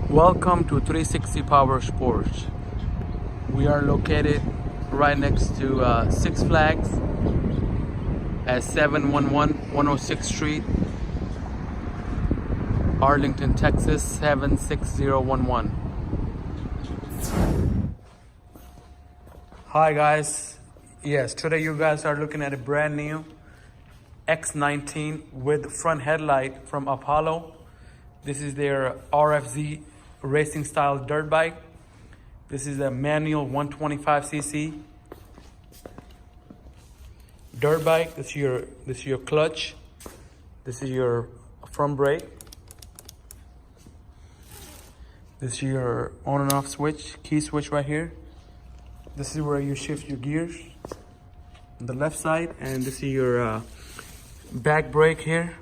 Welcome to 360 Powersports. We are located right next to Six Flags at 711 106th Street, Arlington, Texas 76011. Hi guys. Yes, today you guys are looking at a brand new x19 with front headlight from Apollo. This is their RFZ racing style dirt bike. This is a manual 125cc dirt bike. This is your clutch. This is your front brake. This is your on and off switch, key switch right here. This is where you shift your gears on the left side, and this is your back brake here.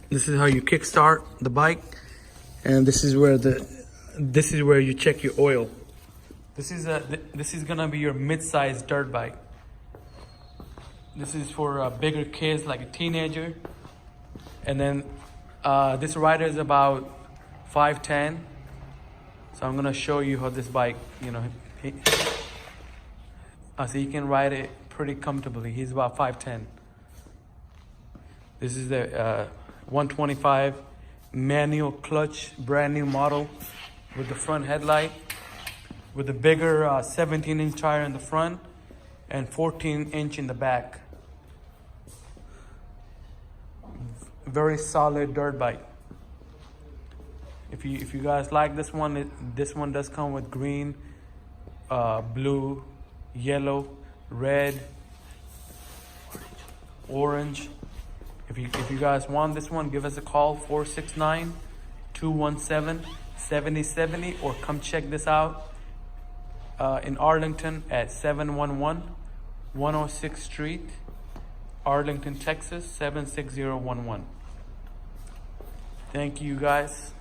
This is how you kickstart the bike, and this is where you check your oil. This is gonna be your mid-size dirt bike. This is for bigger kids like a teenager, and then this rider is about 5'10". So I'm gonna show you how this bike, so you can ride it pretty comfortably. He's about 5'10". This is the 125 manual clutch, brand new model with the front headlight, with a bigger 17-inch tire in the front and 14-inch in the back. Very solid dirt bike. If you guys like this one does come with green, blue, yellow, red, orange. If you guys want this one, give us a call, 469-217-7070, or come check this out in Arlington at 711 106th Street, Arlington, Texas 76011. Thank you guys.